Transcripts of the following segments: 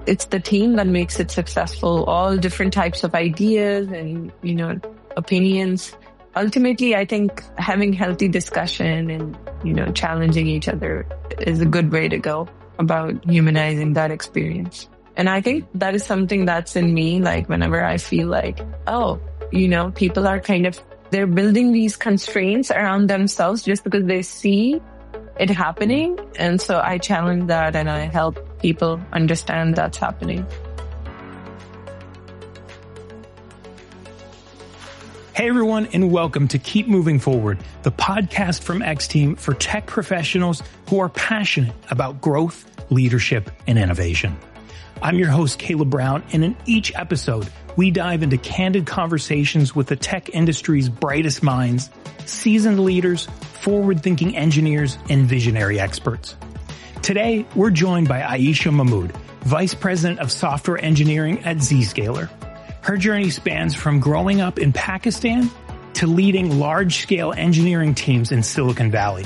it's the team that makes it successful. All different types of ideas and, opinions. Ultimately, I think having healthy discussion and, challenging each other is a good way to go about humanizing that experience. And I think that is something that's in me, like whenever I feel like, people are they're building these constraints around themselves just because they see it happening. And so I challenge that and I help people understand that's happening. Hey everyone, and welcome to Keep Moving Forward, the podcast from X-Team for tech professionals who are passionate about growth, leadership, and innovation. I'm your host, Caleb Brown, and in each episode, we dive into candid conversations with the tech industry's brightest minds, seasoned leaders, forward-thinking engineers, and visionary experts. Today, we're joined by Ayesha Mahmood, Vice President of Software Engineering at Zscaler. Her journey spans from growing up in Pakistan to leading large-scale engineering teams in Silicon Valley.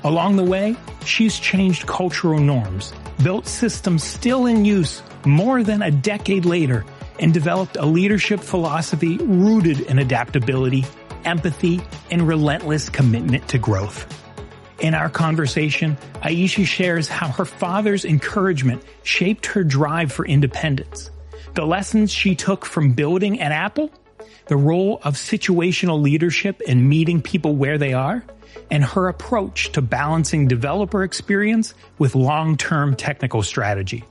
Along the way, she's changed cultural norms, built systems still in use more than a decade later, and developed a leadership philosophy rooted in adaptability, empathy, and relentless commitment to growth. In our conversation, Ayesha shares how her father's encouragement shaped her drive for independence, the lessons she took from building at Apple, the role of situational leadership in meeting people where they are, and her approach to balancing developer experience with long-term technical strategy.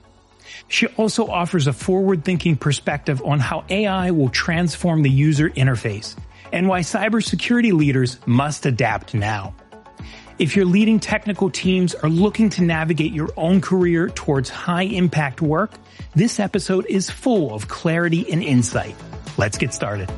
She also offers a forward-thinking perspective on how AI will transform the user interface and why cybersecurity leaders must adapt now. If you're leading technical teams or looking to navigate your own career towards high-impact work, this episode is full of clarity and insight. Let's get started.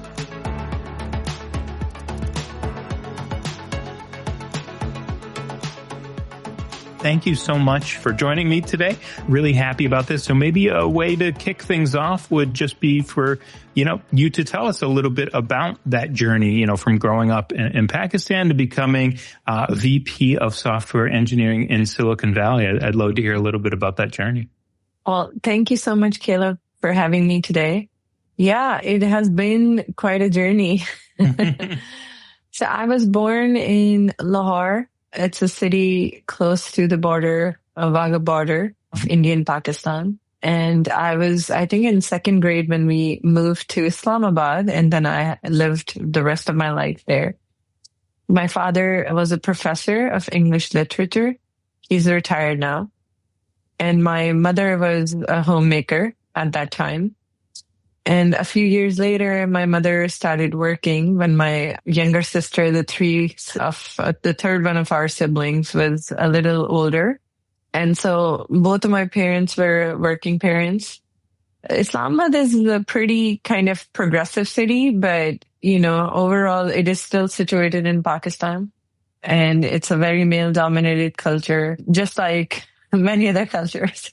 Thank you so much for joining me today. Really happy about this. So maybe a way to kick things off would just be for, you to tell us a little bit about that journey, from growing up in Pakistan to becoming VP of software engineering in Silicon Valley. I'd love to hear a little bit about that journey. Well, thank you so much, Caleb, for having me today. Yeah, it has been quite a journey. So I was born in Lahore. It's a city close to the border, Wagah border of India and Pakistan. And I was, I think, in second grade when we moved to Islamabad, and then I lived the rest of my life there. My father was a professor of English literature. He's retired now. And my mother was a homemaker at that time. And a few years later, my mother started working when my younger sister, the third one of our siblings, was a little older. And so both of my parents were working parents. Islamabad is a pretty kind of progressive city, but, overall it is still situated in Pakistan. And it's a very male-dominated culture, just like many other cultures.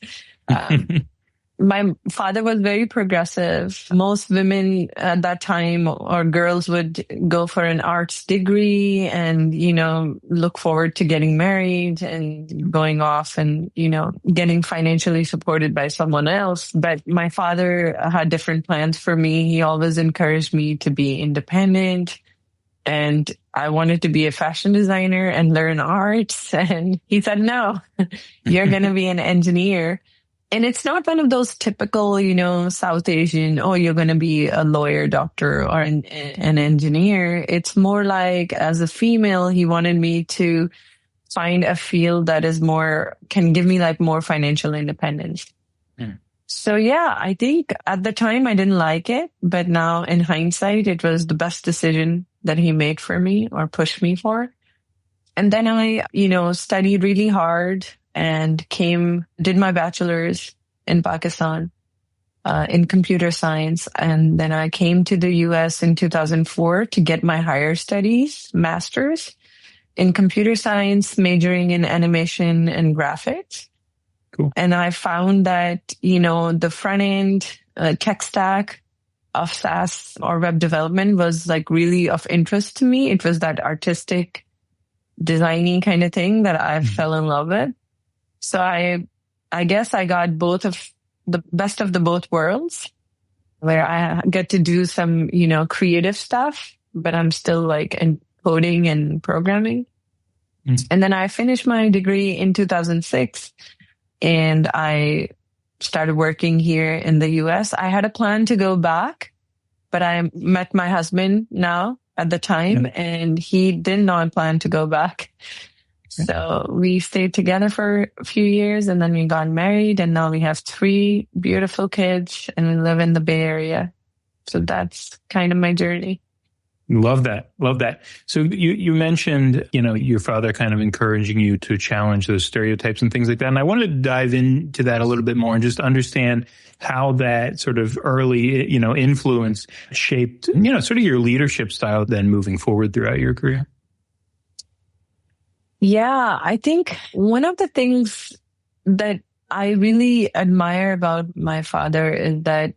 My father was very progressive. Most women at that time or girls would go for an arts degree and, look forward to getting married and going off and, getting financially supported by someone else. But my father had different plans for me. He always encouraged me to be independent. And I wanted to be a fashion designer and learn arts. And he said, no, you're going to be an engineer. And it's not one of those typical, South Asian, you're going to be a lawyer, doctor, or an engineer. It's more like, as a female, he wanted me to find a field that is can give me more financial independence. Mm. So yeah, I think at the time I didn't like it, but now in hindsight, it was the best decision that he made for me or pushed me for. And then I, studied really hard and did my bachelor's in Pakistan, in computer science. And then I came to the US in 2004 to get my higher studies, master's in computer science, majoring in animation and graphics. Cool. And I found that, the front end tech stack of SaaS or web development was really of interest to me. It was that artistic, designy kind of thing that I fell in love with. So I guess I got both of the best of the both worlds, where I get to do some, creative stuff, but I'm still like in coding and programming. And then I finished my degree in 2006 and I started working here in the US. I had a plan to go back, but I met my husband now at the time and he did not plan to go back. So we stayed together for a few years and then we got married and now we have 3 beautiful kids and we live in the Bay Area. So that's kind of my journey. Love that. Love that. So you mentioned, your father kind of encouraging you to challenge those stereotypes and things like that. And I wanted to dive into that a little bit more and just understand how that sort of early, influence shaped, sort of your leadership style then moving forward throughout your career. Yeah, I think one of the things that I really admire about my father is that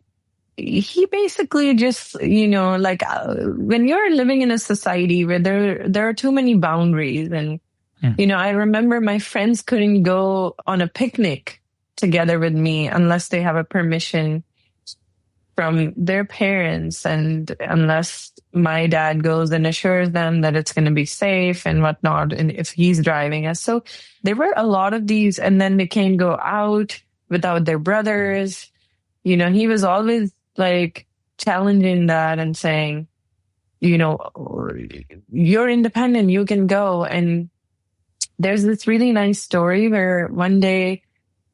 he basically just, when you're living in a society where there are too many boundaries and, I remember my friends couldn't go on a picnic together with me unless they have a permission from their parents and unless my dad goes and assures them that it's going to be safe and whatnot. And if he's driving us. So there were a lot of these and then they can't go out without their brothers. He was always like challenging that and saying, you're independent, you can go. And there's this really nice story where one day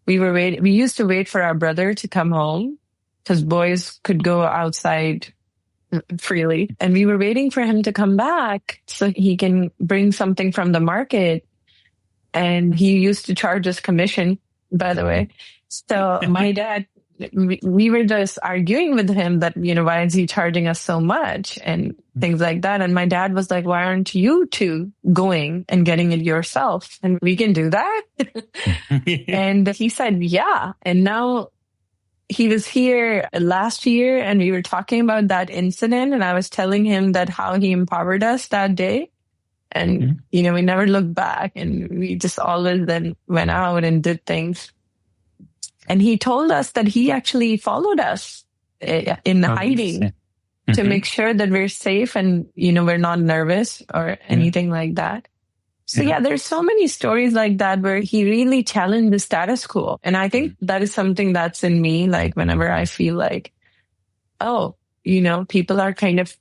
we used to wait for our brother to come home because boys could go outside freely. And we were waiting for him to come back so he can bring something from the market. And he used to charge us commission, by the way. So my dad, we were just arguing with him that, why is he charging us so much and things like that. And my dad was like, why aren't you two going and getting it yourself? And we can do that. And he said, yeah. And now he was here last year and we were talking about that incident. And I was telling him that how he empowered us that day. And, we never looked back and we just always then went out and did things. And he told us that he actually followed us in hiding to make sure that we're safe and, we're not nervous or anything like that. So there's so many stories like that where he really challenged the status quo. And I think that is something that's in me. Like whenever I feel like, people are kind of,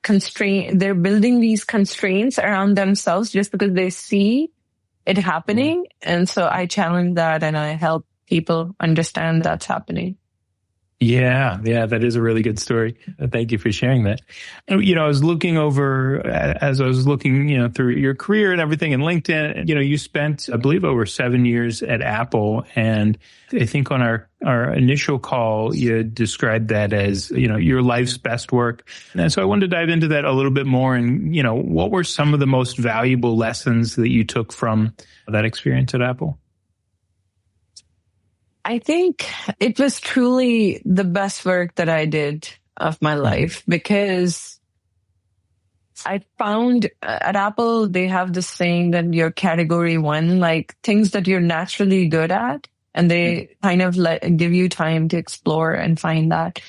constrained, they're building these constraints around themselves just because they see it happening. And so I challenge that and I help people understand that's happening. Yeah, that is a really good story. Thank you for sharing that. I was looking over, as I was looking, through your career and everything in LinkedIn, you spent, I believe, over 7 years at Apple. And I think on our initial call, you described that as, your life's best work. And so I wanted to dive into that a little bit more. And, what were some of the most valuable lessons that you took from that experience at Apple? I think it was truly the best work that I did of my life because I found at Apple, they have this saying that you're category 1, like things that you're naturally good at, and they kind of give you time to explore and find that.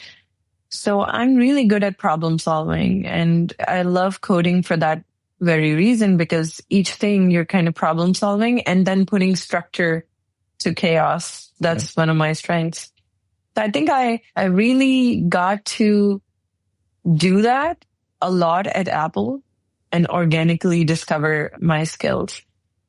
So I'm really good at problem solving and I love coding for that very reason because each thing you're kind of problem solving and then putting structure to chaos. That's one of my strengths. So I think I really got to do that a lot at Apple and organically discover my skills.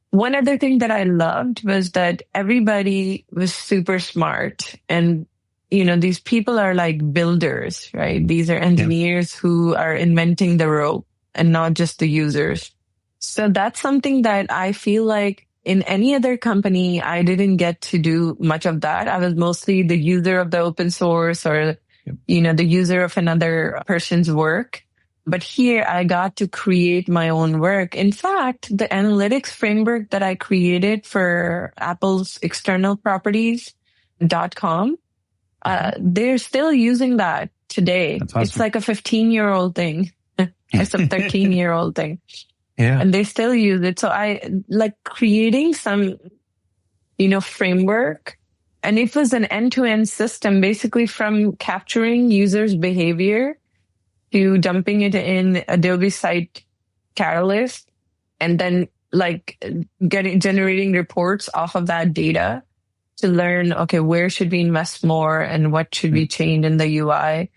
One other thing that I loved was that everybody was super smart and, these people are like builders, right? These are engineers who are inventing the rope and not just the users. So that's something that I feel like in any other company, I didn't get to do much of that. I was mostly the user of the open source or, the user of another person's work. But here I got to create my own work. In fact, the analytics framework that I created for Apple's external properties.com, they're still using that today. That's awesome. It's like a 15-year-old thing. It's a 13-year-old thing. Yeah. And they still use it. So I like creating some, framework And it was an end-to-end system, basically from capturing users' behavior to dumping it in Adobe Site Catalyst, and then like generating reports off of that data to learn, okay, where should we invest more and what should we change in the UI.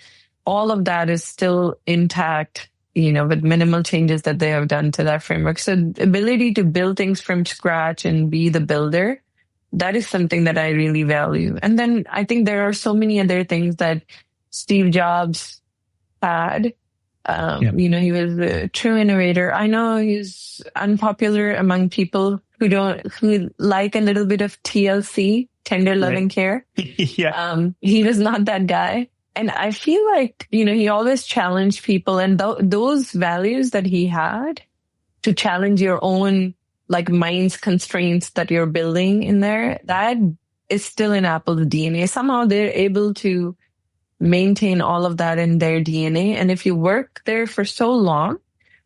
All of that is still intact, with minimal changes that they have done to that framework. So the ability to build things from scratch and be the builder, that is something that I really value. And then I think there are so many other things that Steve Jobs had. He was a true innovator. I know he's unpopular among people who like a little bit of TLC, tender loving care. Yeah. He was not that guy. And I feel like, he always challenged people, and those values that he had to challenge your own like mind's constraints that you're building in there, that is still in Apple's DNA. Somehow they're able to maintain all of that in their DNA. And if you work there for so long,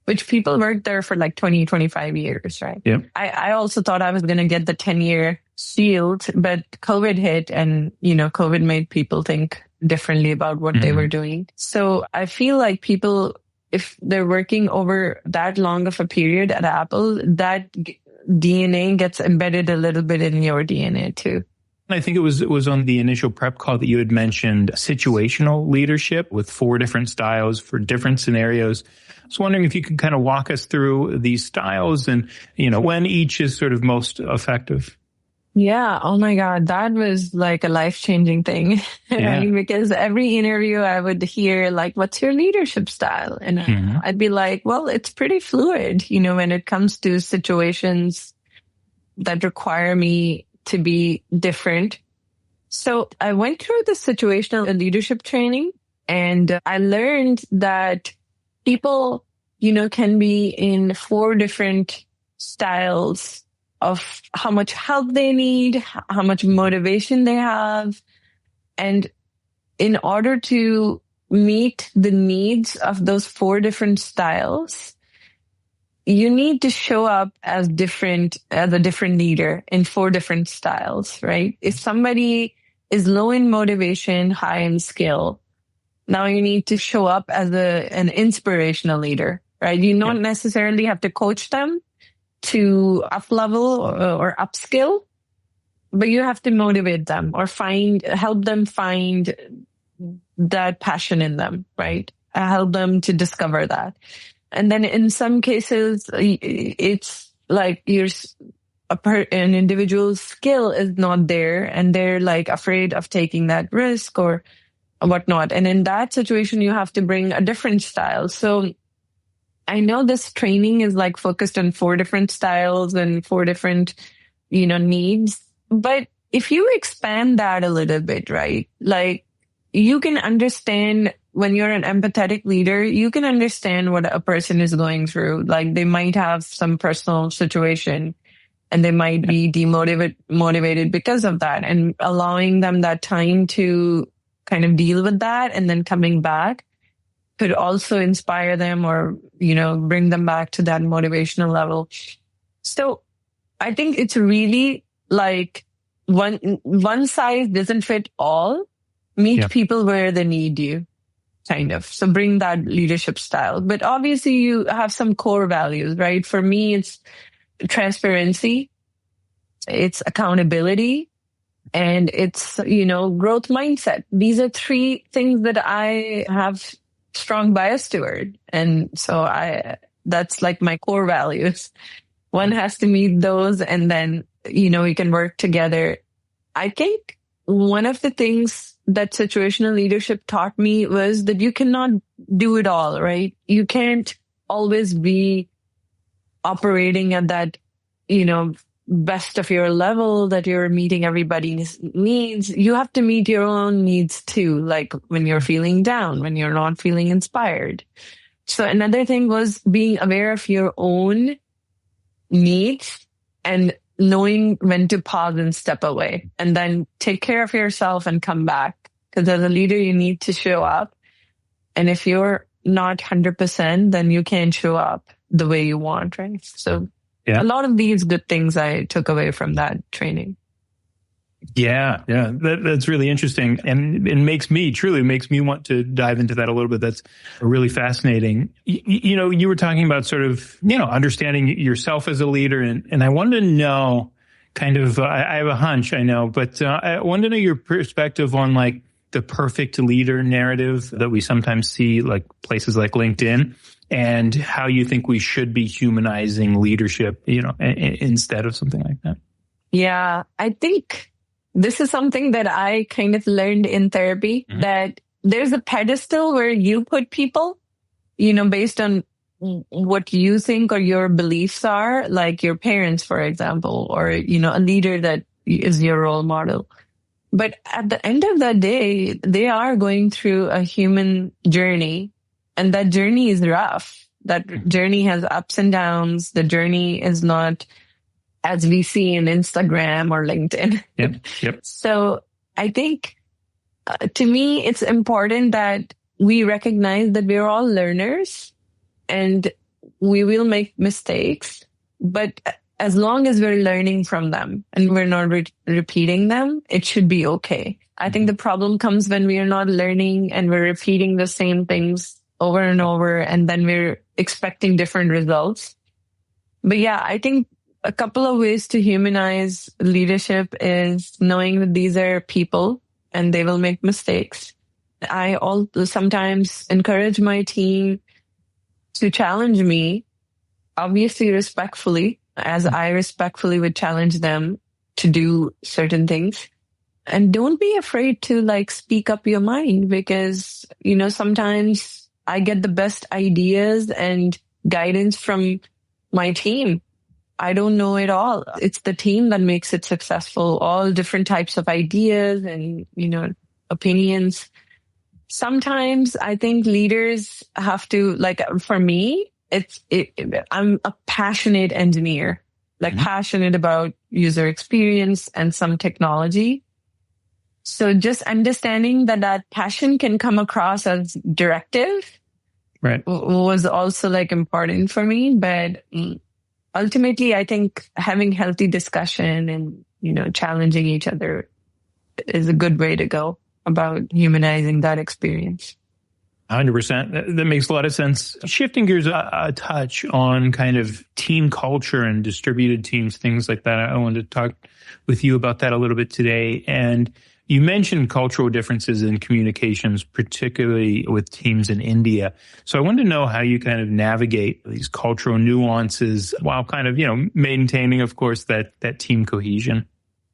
which people work there for like 20, 25 years, right? Yeah. I also thought I was going to get the 10-year shield, but COVID hit and, COVID made people think differently about what they were doing. So I feel like people, if they're working over that long of a period at Apple, that DNA gets embedded a little bit in your DNA too. I think it was on the initial prep call that you had mentioned situational leadership with 4 different styles for different scenarios. I was wondering if you could kind of walk us through these styles and, when each is sort of most effective. Yeah. Oh my God. That was like a life-changing thing, right? Because every interview I would hear like, what's your leadership style? And I'd be like, well, it's pretty fluid, when it comes to situations that require me to be different. So I went through the situational leadership training, and I learned that people, can be in 4 different styles of how much help they need, how much motivation they have. And in order to meet the needs of those 4 different styles, you need to show up as a different leader in 4 different styles, right? If somebody is low in motivation, high in skill, now you need to show up as an inspirational leader, right? You don't necessarily have to coach them to up level or upskill, but you have to motivate them or help them find that passion in them, right? Help them to discover that. And then in some cases, it's like an individual's skill is not there and they're like afraid of taking that risk or whatnot. And in that situation, you have to bring a different style. So I know this training is like focused on 4 different styles and 4 different, needs. But if you expand that a little bit, right? Like you can understand when you're an empathetic leader, you can understand what a person is going through. Like they might have some personal situation and they might be motivated because of that, and allowing them that time to kind of deal with that and then coming back could also inspire them or, bring them back to that motivational level. So I think it's really like one size doesn't fit all. Meet people where they need you, kind of. So bring that leadership style. But obviously you have some core values, right? For me, it's transparency, it's accountability, and it's, growth mindset. These are 3 things that I have strong bias toward. And so that's like my core values. One has to meet those, and then, we can work together. I think one of the things that situational leadership taught me was that you cannot do it all, right? You can't always be operating at that, best of your level that you're meeting everybody's needs. You have to meet your own needs too, like when you're feeling down, when you're not feeling inspired. So another thing was being aware of your own needs and knowing when to pause and step away and then take care of yourself and come back. Because as a leader, you need to show up. And if you're not 100%, then you can't show up the way you want, right? So a lot of these good things I took away from that training. Yeah. That's really interesting. And it truly makes me want to dive into that a little bit. That's really fascinating. You were talking about sort of, understanding yourself as a leader. And I wanted to know kind of, I have a hunch, I know, but I wanted to know your perspective on like the perfect leader narrative that we sometimes see like places like LinkedIn, and how you think we should be humanizing leadership, instead of something like that. Yeah, I think this is something that I kind of learned in therapy, that there's a pedestal where you put people, based on what you think or your beliefs are, like your parents, for example, or, a leader that is your role model. But at the end of the day, they are going through a human journey, and that journey is rough. That journey has ups and downs. The journey is not as we see in Instagram or LinkedIn. Yep. So I think to me, it's important that we recognize that we're all learners and we will make mistakes, but as long as we're learning from them and we're not repeating them, it should be okay. I think the problem comes when we are not learning and we're repeating the same things over and over, and then we're expecting different results. But yeah, I think a couple of ways to humanize leadership is knowing that these are people and they will make mistakes. I also sometimes encourage my team to challenge me, obviously respectfully, as I respectfully would challenge them to do certain things. And don't be afraid to like speak up your mind, because, sometimes I get the best ideas and guidance from my team. I don't know it all. It's the team that makes it successful. All different types of ideas and, opinions. Sometimes I think leaders have to, like, for me, I'm a passionate engineer, passionate about user experience and some technology. So just understanding that passion can come across as directive, right, was also like important for me. But ultimately, I think having healthy discussion and, challenging each other is a good way to go about humanizing that experience. 100%. That makes a lot of sense. Shifting gears a touch on kind of team culture and distributed teams, things like that. I wanted to talk with you about that a little bit today. And you mentioned cultural differences in communications, particularly with teams in India. So I wanted to know how you kind of navigate these cultural nuances while kind of, maintaining, of course, that team cohesion.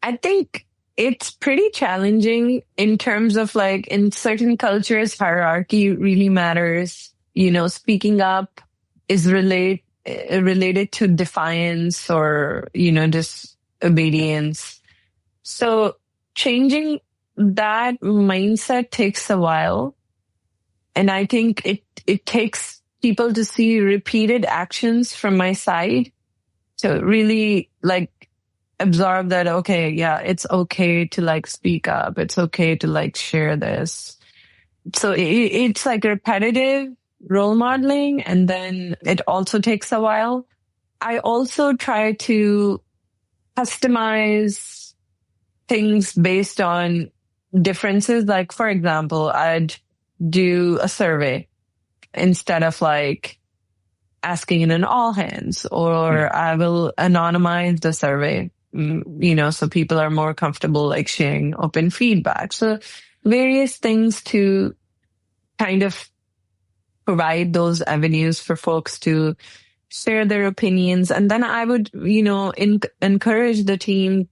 I think it's pretty challenging in terms of like in certain cultures, hierarchy really matters. Speaking up is related to defiance or, disobedience. So changing that mindset takes a while. And I think it takes people to see repeated actions from my side to really like absorb that, okay, yeah, it's okay to like speak up. It's okay to like share this. So it's like repetitive role modeling. And then it also takes a while. I also try to customize things based on differences. Like, for example, I'd do a survey instead of like asking in an all hands, or I will anonymize the survey, so people are more comfortable like sharing open feedback. So various things to kind of provide those avenues for folks to share their opinions. And then I would, encourage the team.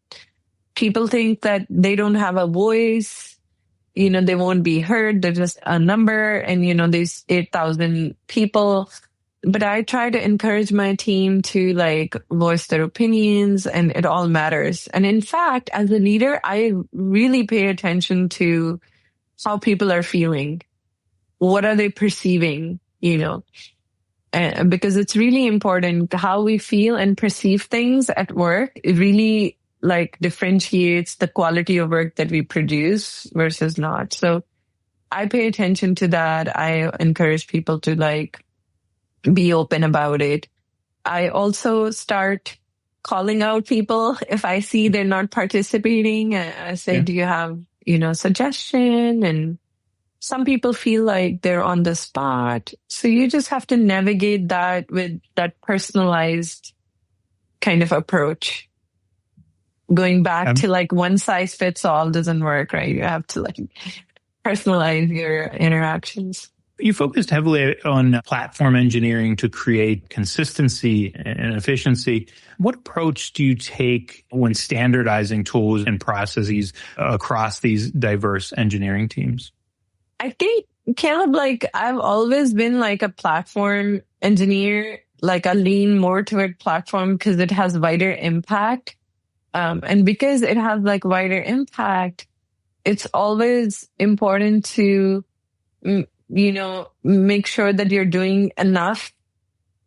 People think that they don't have a voice, they won't be heard. They're just a number and, these 8,000 people. But I try to encourage my team to like voice their opinions, and it all matters. And in fact, as a leader, I really pay attention to how people are feeling. What are they perceiving, because it's really important how we feel and perceive things at work. It really like differentiates the quality of work that we produce versus not. So I pay attention to that. I encourage people to like be open about it. I also start calling out people if I see they're not participating. I say, do you have, suggestion? And some people feel like they're on the spot. So you just have to navigate that with that personalized kind of approach. Going back to like one size fits all doesn't work, right? You have to like personalize your interactions. You focused heavily on platform engineering to create consistency and efficiency. What approach do you take when standardizing tools and processes across these diverse engineering teams? I think, Caleb, like I've always been like a platform engineer. Like I lean more toward platform because it has wider impact. And because it has like wider impact, it's always important to, make sure that you're doing enough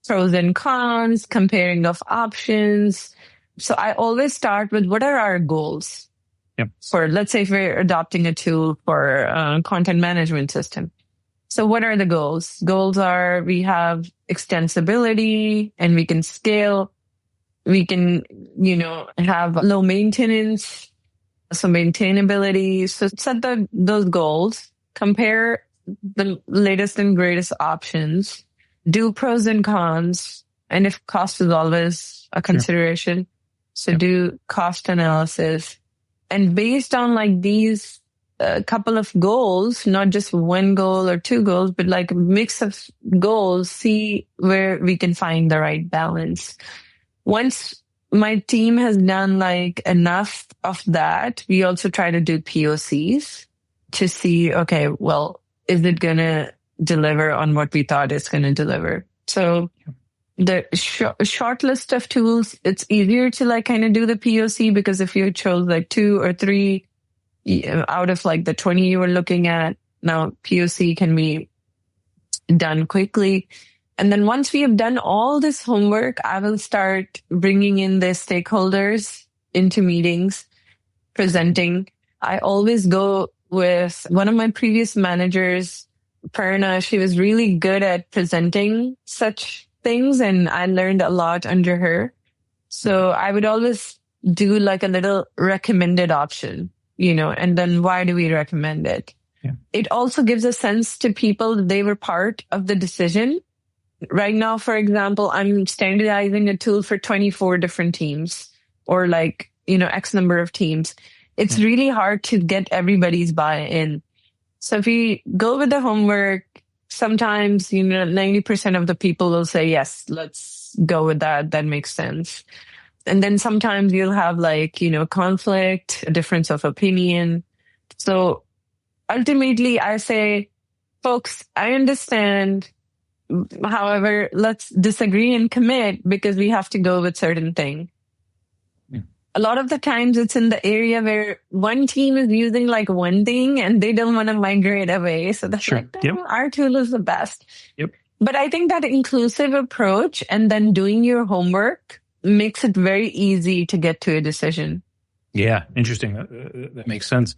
pros and cons, comparing of options. So I always start with what are our goals? Yep. For, let's say if we're adopting a tool for a content management system. So what are the goals? Goals are we have extensibility and we can scale. We can, have low maintenance, so maintainability. So set those goals, compare the latest and greatest options, do pros and cons. And if cost is always a consideration, so do cost analysis. And based on like these couple of goals, not just one goal or two goals, but like a mix of goals, see where we can find the right balance. Once my team has done like enough of that, we also try to do POCs to see, okay, well, is it going to deliver on what we thought it's going to deliver? So the short list of tools, it's easier to like kind of do the POC because if you chose like 2 or 3 out of like the 20 you were looking at, now POC can be done quickly. And then once we have done all this homework, I will start bringing in the stakeholders into meetings, presenting. I always go with one of my previous managers, Perna. She was really good at presenting such things, and I learned a lot under her. So I would always do like a little recommended option, and then why do we recommend it? Yeah. It also gives a sense to people that they were part of the decision. Right now, for example, I'm standardizing a tool for 24 different teams or like, X number of teams. It's really hard to get everybody's buy-in. So if we go with the homework, sometimes, 90% of the people will say, yes, let's go with that. That makes sense. And then sometimes you'll have like, conflict, a difference of opinion. So ultimately I say, folks, I understand. However, let's disagree and commit because we have to go with certain thing. Yeah. A lot of the times it's in the area where one team is using like one thing and they don't want to migrate away. So that's our tool is the best. Yep. But I think that inclusive approach and then doing your homework makes it very easy to get to a decision. Yeah, interesting. That makes sense.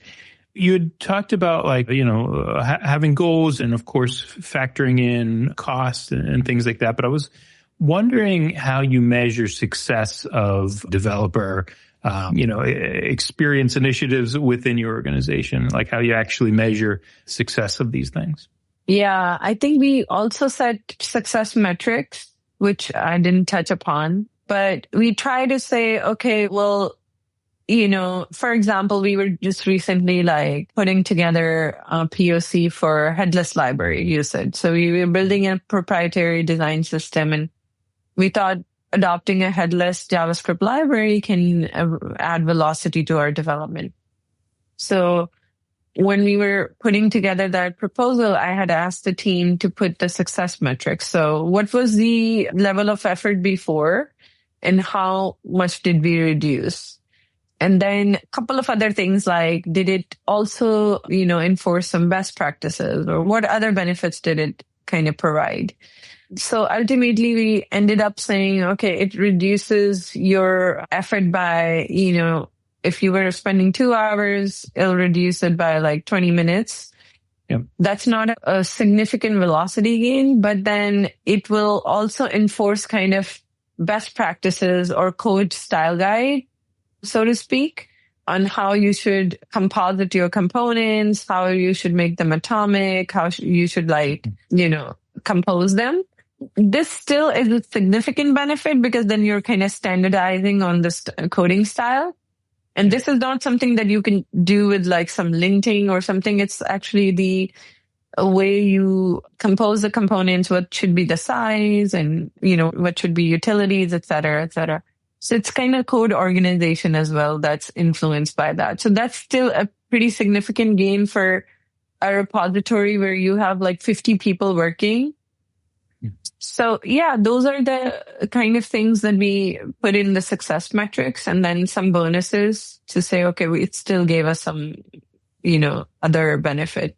You had talked about like, having goals and of course factoring in costs and things like that. But I was wondering how you measure success of developer, experience initiatives within your organization, like how you actually measure success of these things. Yeah, I think we also set success metrics, which I didn't touch upon, but we try to say, okay, well, for example, we were just recently like putting together a POC for headless library usage. So we were building a proprietary design system and we thought adopting a headless JavaScript library can add velocity to our development. So when we were putting together that proposal, I had asked the team to put the success metrics. So what was the level of effort before and how much did we reduce? And then a couple of other things like, did it also, enforce some best practices or what other benefits did it kind of provide? So ultimately we ended up saying, okay, it reduces your effort by, if you were spending 2 hours, it'll reduce it by like 20 minutes. Yep. That's not a significant velocity gain, but then it will also enforce kind of best practices or code style guide, so to speak, on how you should composite your components, how you should make them atomic, how you should compose them. This still is a significant benefit because then you're kind of standardizing on this coding style. And this is not something that you can do with like some linting or something. It's actually a way you compose the components, what should be the size and, what should be utilities, et cetera, et cetera. So it's kind of code organization as well that's influenced by that. So that's still a pretty significant gain for a repository where you have like 50 people working. So yeah, those are the kind of things that we put in the success metrics, and then some bonuses to say, okay, it still gave us some, other benefit.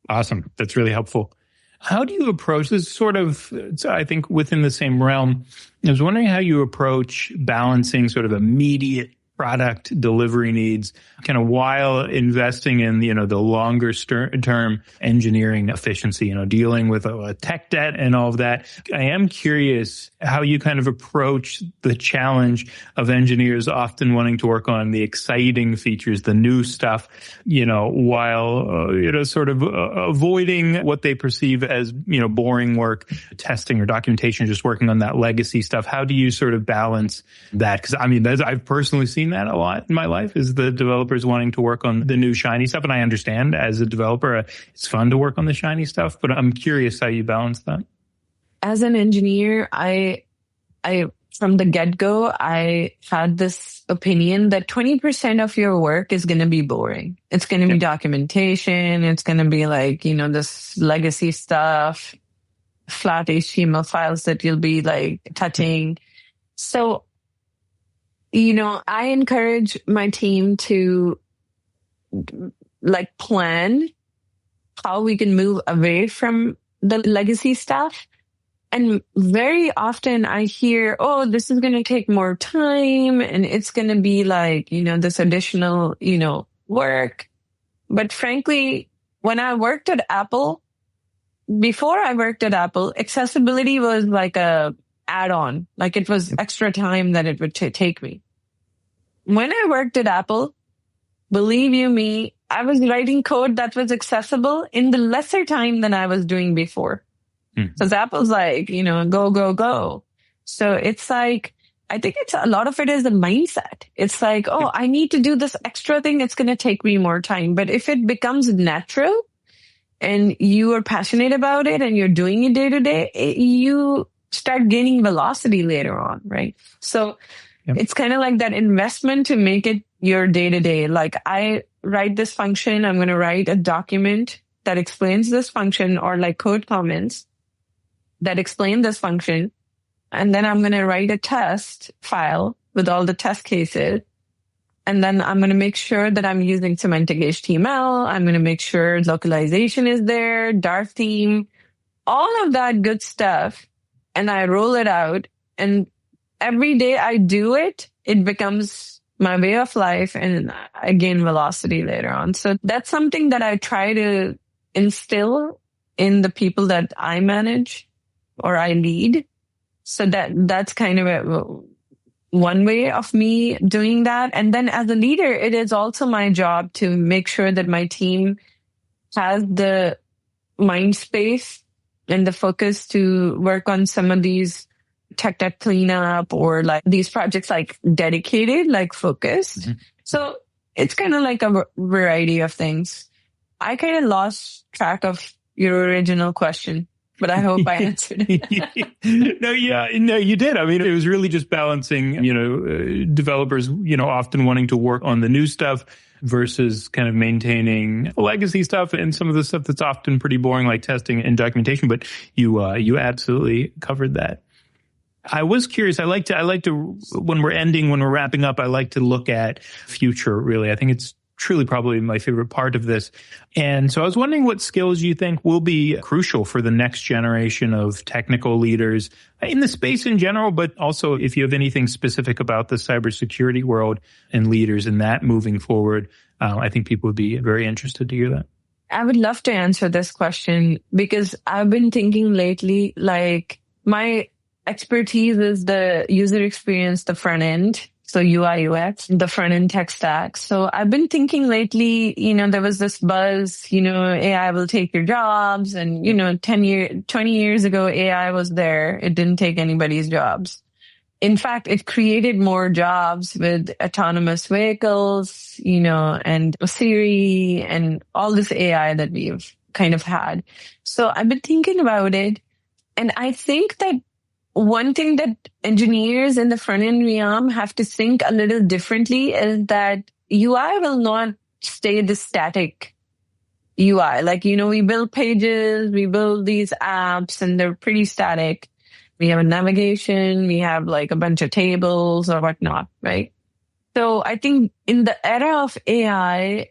Awesome. That's really helpful. How do you approach this sort of, I think within the same realm? I was wondering how you approach balancing sort of immediate product delivery needs kind of while investing in, the longer term engineering efficiency, dealing with a tech debt and all of that. I am curious how you kind of approach the challenge of engineers often wanting to work on the exciting features, the new stuff, while, sort of avoiding what they perceive as, boring work, testing or documentation, just working on that legacy stuff. How do you sort of balance that? Because I've personally seen that a lot in my life, is the developers wanting to work on the new shiny stuff. And I understand as a developer, it's fun to work on the shiny stuff, but I'm curious how you balance that. As an engineer, I from the get-go, I had this opinion that 20% of your work is going to be boring. It's going to be documentation. It's going to be like, this legacy stuff, flat HTML files that you'll be like touching. So, I encourage my team to like plan how we can move away from the legacy stuff. And very often I hear, oh, this is going to take more time and it's going to be like, this additional, work. But frankly, when I worked at Apple, before I worked at Apple, accessibility was like a add-on, like it was extra time that it would take me. When I worked at Apple, believe you me, I was writing code that was accessible in the lesser time than I was doing before. Because Apple's like, go, go, go. So it's like, I think a lot of it is a mindset. It's like, oh, I need to do this extra thing. It's going to take me more time. But if it becomes natural and you are passionate about it and you're doing it day to day, you start gaining velocity later on, right? So it's kind of like that investment to make it your day to day. Like I write this function, I'm going to write a document that explains this function, or like code comments that explain this function. And then I'm going to write a test file with all the test cases. And then I'm going to make sure that I'm using semantic HTML. I'm going to make sure localization is there, dark theme, all of that good stuff. And I roll it out. And every day I do it, it becomes my way of life and I gain velocity later on. So that's something that I try to instill in the people that I manage or I lead. So that's kind of one way of me doing that. And then as a leader, it is also my job to make sure that my team has the mind space and the focus to work on some of these tech debt cleanup or like these projects like dedicated, like focused. Mm-hmm. So it's kind of like a variety of things. I kind of lost track of your original question, but I hope I answered it. No, you did. I mean, it was really just balancing, developers, often wanting to work on the new stuff versus kind of maintaining legacy stuff and some of the stuff that's often pretty boring, like testing and documentation. But you absolutely covered that. I was curious. I like to, when we're wrapping up, I like to look at future, really. I think it's truly probably my favorite part of this. And so I was wondering what skills you think will be crucial for the next generation of technical leaders in the space in general, but also if you have anything specific about the cybersecurity world and leaders in that moving forward. I think people would be very interested to hear that. I would love to answer this question because I've been thinking lately, like my expertise is the user experience, the front end. So UI, UX, the front end tech stack. So I've been thinking lately, there was this buzz, AI will take your jobs. And, 20 years ago, AI was there. It didn't take anybody's jobs. In fact, it created more jobs with autonomous vehicles, and Siri and all this AI that we've kind of had. So I've been thinking about it. And I think that one thing that engineers in the front-end realm have to think a little differently is that UI will not stay the static UI. Like, we build pages, we build these apps, and they're pretty static. We have a navigation, we have like a bunch of tables or whatnot, right? So I think in the era of AI,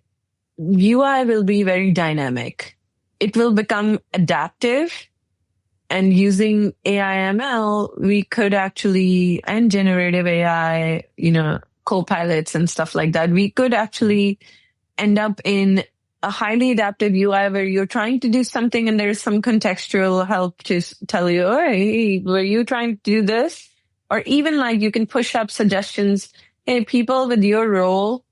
UI will be very dynamic. It will become adaptive. And using AI ML, we could actually, and generative AI, co-pilots and stuff like that, we could actually end up in a highly adaptive UI where you're trying to do something and there's some contextual help to tell you, oh, hey, were you trying to do this? Or even like you can push up suggestions. Hey, people with your role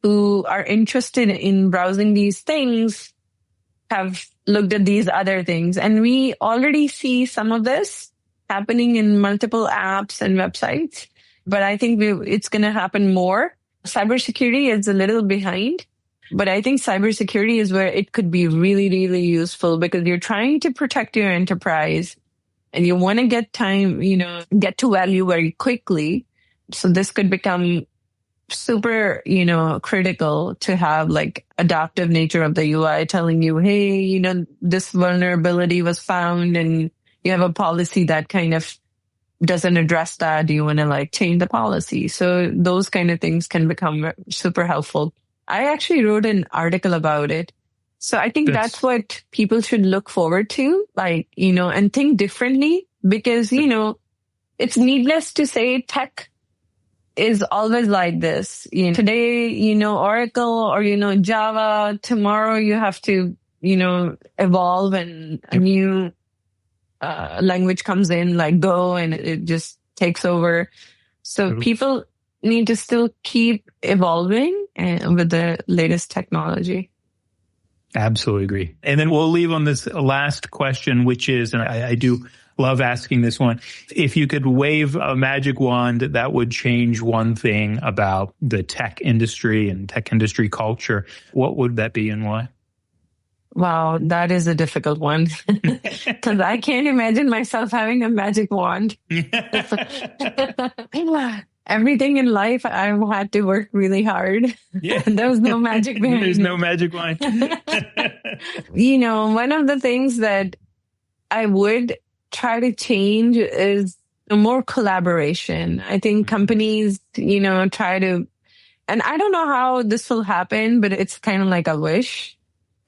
who are interested in browsing these things have looked at these other things. And we already see some of this happening in multiple apps and websites, but I think it's going to happen more. Cybersecurity is a little behind, but I think cybersecurity is where it could be really, really useful because you're trying to protect your enterprise and you want to get get to value very quickly. So this could become super, critical to have like adaptive nature of the UI telling you, hey, this vulnerability was found and you have a policy that kind of doesn't address that. Do you want to like change the policy? So those kind of things can become super helpful. I actually wrote an article about it. So I think that's what people should look forward to, like, and think differently because, it's needless to say tech is always like this. Today, Oracle or, Java. Tomorrow you have to, evolve and a new language comes in like Go and it just takes over. So people need to still keep evolving with the latest technology. Absolutely agree. And then we'll leave on this last question, which is, and I do love asking this one. If you could wave a magic wand that would change one thing about the tech industry and tech industry culture, what would that be and why? Wow, that is a difficult one because I can't imagine myself having a magic wand. Everything in life, I've had to work really hard. Yeah. There was no magic behind There's it. no magic wand. One of the things that I would try to change is more collaboration. I think companies, try to, and I don't know how this will happen, but it's kind of like a wish.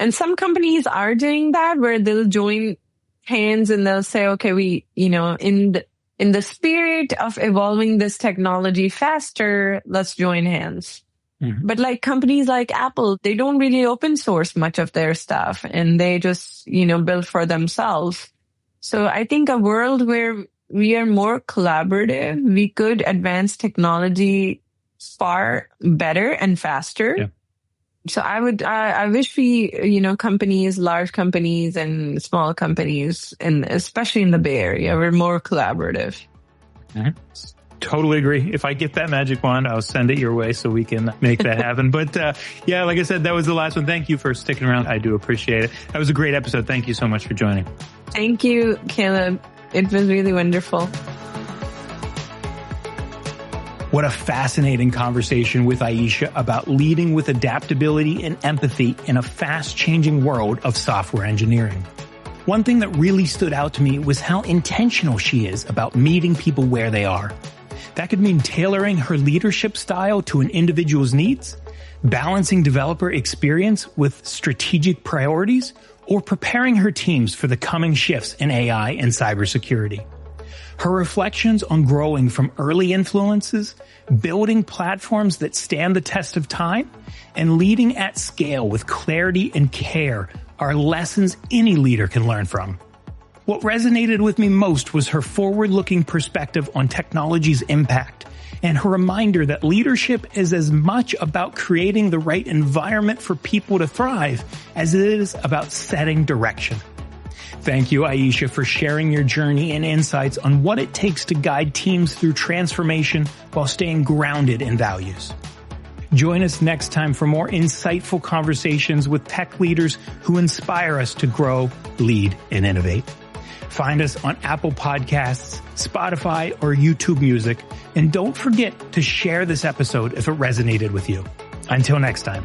And some companies are doing that where they'll join hands and they'll say, okay, we, in the spirit of evolving this technology faster, let's join hands. Mm-hmm. But like companies like Apple, they don't really open source much of their stuff and they just, build for themselves. So I think a world where we are more collaborative, we could advance technology far better and faster. Yeah. So I wish we, companies, large companies and small companies, and especially in the Bay Area, we're more collaborative. Mm-hmm. Totally agree. If I get that magic wand, I'll send it your way so we can make that happen. But yeah, like I said, that was the last one. Thank you for sticking around. I do appreciate it. That was a great episode. Thank you so much for joining. Thank you, Caleb. It was really wonderful. What a fascinating conversation with Ayesha about leading with adaptability and empathy in a fast-changing world of software engineering. One thing that really stood out to me was how intentional she is about meeting people where they are. That could mean tailoring her leadership style to an individual's needs, balancing developer experience with strategic priorities, or preparing her teams for the coming shifts in AI and cybersecurity. Her reflections on growing from early influences, building platforms that stand the test of time, and leading at scale with clarity and care are lessons any leader can learn from. What resonated with me most was her forward-looking perspective on technology's impact and her reminder that leadership is as much about creating the right environment for people to thrive as it is about setting direction. Thank you, Ayesha, for sharing your journey and insights on what it takes to guide teams through transformation while staying grounded in values. Join us next time for more insightful conversations with tech leaders who inspire us to grow, lead, and innovate. Find us on Apple Podcasts, Spotify, or YouTube Music. And don't forget to share this episode if it resonated with you. Until next time.